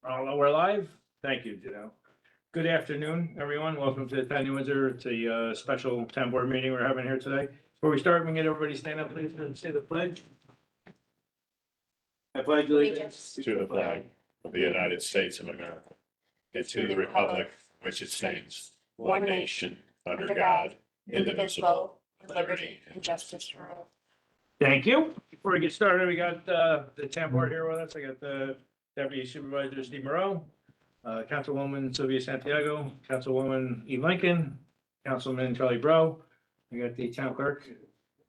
We're live. Thank you, Janelle. Good afternoon, everyone. Welcome to the Town of New Windsor. It's a special town board meeting we're having here today. Before we start, we can get everybody stand up, please, and say the pledge. I pledge allegiance To the flag of the United States of America, and to the republic which it stands, one nation, under God, indivisible, with liberty and justice for all. Thank you. Before we get started, we got the town board here with us. I got the Deputy Supervisor Steve Moreau, Councilwoman Sylvia Santiago, Councilwoman Eve Lincoln, Councilman Charlie Bro. We got the town clerk,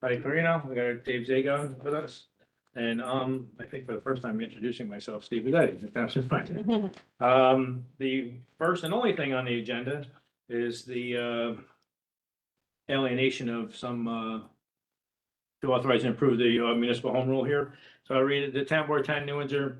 Patty Carino. We got Dave Zagon with us. And I think for the first time introducing myself, Steve Videtti, the town supervisor. The first and only thing on the agenda is the alienation of some to authorize and approve the municipal home rule here. So I'll read it. The town board, Town of New Windsor,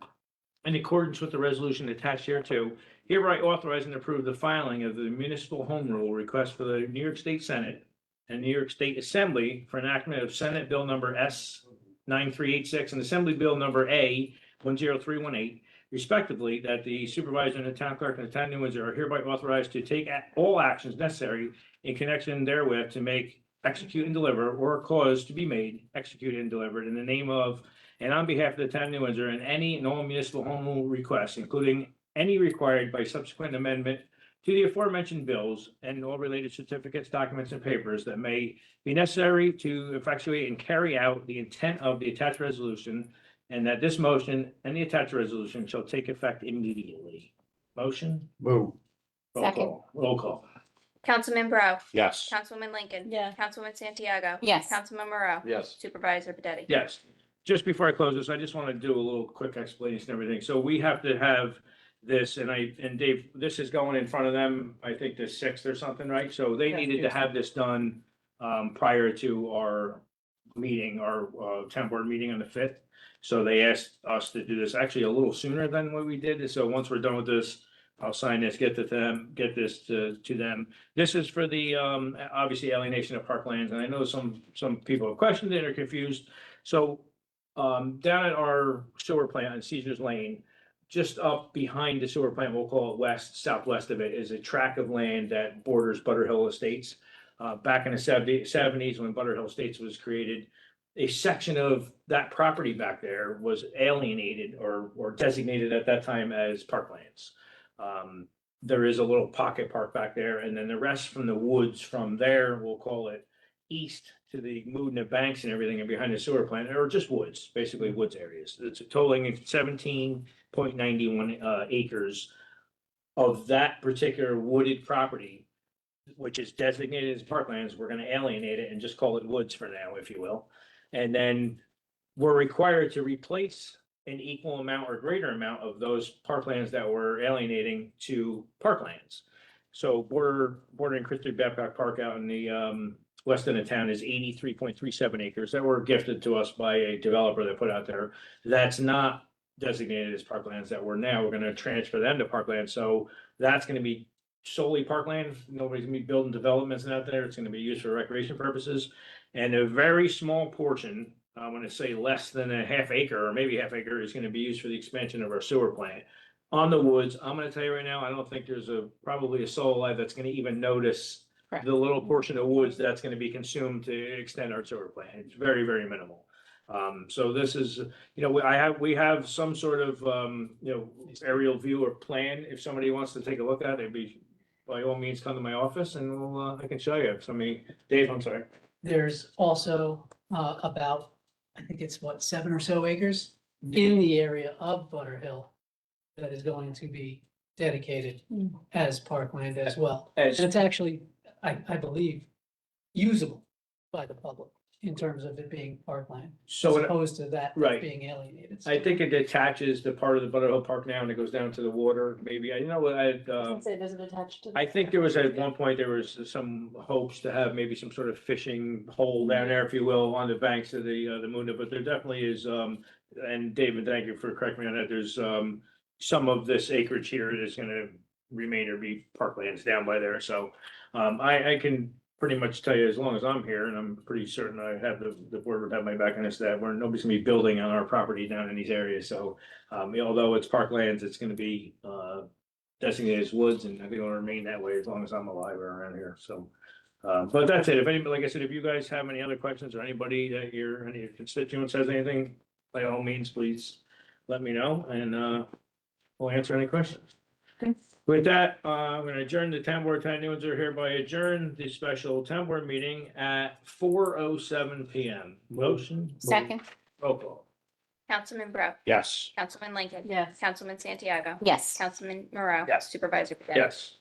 in accordance with the resolution attached here to, hereby authorize and approve the filing of the municipal home rule request for the New York State Senate and New York State Assembly for enactment of Senate Bill number S 9386 and Assembly Bill number A 10318, respectively, that the supervisor and the town clerk and the town of New Windsor are hereby authorized to take all actions necessary in connection therewith to make, execute, and deliver, or cause to be made, executed, and delivered in the name of and on behalf of the town of New Windsor and any and all municipal home rule requests, including any required by subsequent amendment to the aforementioned bills and all related certificates, documents, and papers that may be necessary to effectuate and carry out the intent of the attached resolution, and that this motion and the attached resolution shall take effect immediately. Motion? Move. Roll Second. call. Roll call. Councilman Bro, Yes. Councilwoman Lincoln. Yeah. Councilwoman Santiago. Yes. Councilman Moreau. Yes. Supervisor Pedetti. Yes. Just before I close this, I just want to do a little quick explanation and everything. So we have to have this, and Dave, this is going in front of them, I think the 6th or something, right? So they needed to have this done prior to our meeting, our town board meeting on the 5th. So they asked us to do this actually a little sooner than what we did. So once we're done with this, I'll sign this, get this to them. This is for the obviously alienation of parklands, and I know some people have questioned it or confused. So down at our sewer plant on Caesar's Lane, just up behind the sewer plant, we'll call it southwest of it, is a tract of land that borders Butterhill Estates. Back in the 70s, when Butterhill Estates was created, a section of that property back there was alienated or designated at that time as parklands. There is a little pocket park back there, and then the rest from the woods from there, we'll call it east to the Moodna Banks and everything and behind the sewer plant, or just woods, basically woods areas. It's totaling 17.91 acres of that particular wooded property, which is designated as parklands. We're gonna alienate it and just call it woods for now, if you will. And then we're required to replace an equal amount or greater amount of those parklands that we're alienating to parklands. So bordering Christie Babcock Park out in the west end of town is 83.37 acres that were gifted to us by a developer that put out there. That's not designated as parklands that we're gonna transfer them to parkland. So that's gonna be solely parkland. Nobody's gonna be building developments out there. It's gonna be used for recreation purposes. And a very small portion, I'm gonna say less than a half acre or maybe half acre, is gonna be used for the expansion of our sewer plant. On the woods, I'm gonna tell you right now, I don't think there's probably a soul alive that's gonna even notice Correct. the little portion of woods that's gonna be consumed to extend our sewer plant. It's very, very minimal. So this is, we have some sort of, aerial view or plan. If somebody wants to take a look at it, by all means, come to my office and I can show you. Dave, I'm sorry. There's also about, I think it's 7 or so acres in the area of Butterhill that is going to be dedicated as parkland as well. And it's actually, I believe, usable by the public in terms of it being parkland, as So opposed to that right. being alienated. I think it attaches to part of the Butterhill Park now and it goes down to the water, maybe. I know Say, does it attach to? I think there was at one point, there was some hopes to have maybe some sort of fishing hole down there, if you will, on the banks of the Moodna, but there definitely is, and David, thank you for correcting me on that. There's some of this acreage here is gonna remain or be parklands down by there. So I can pretty much tell you, as long as I'm here, and I'm pretty certain I have the board would have my back on this, that we're, nobody's gonna be building on our property down in these areas, so. Although it's parklands, it's gonna be, designated as woods, and I think it'll remain that way as long as I'm alive around here, so. But that's it. If anybody, like I said, if you guys have any other questions or anybody that any of your constituents has anything, by all means, please let me know and we'll answer any questions. Okay. With that, I'm gonna adjourn the town board. Town new ones are hereby adjourned the special town board meeting at 4:07 PM. Motion? Second. Roll call. Councilman Bro, Yes. Councilman Lincoln. Yes. Councilman Santiago. Yes. Councilman Moreau. Yes. Supervisor Pedetti. Yes.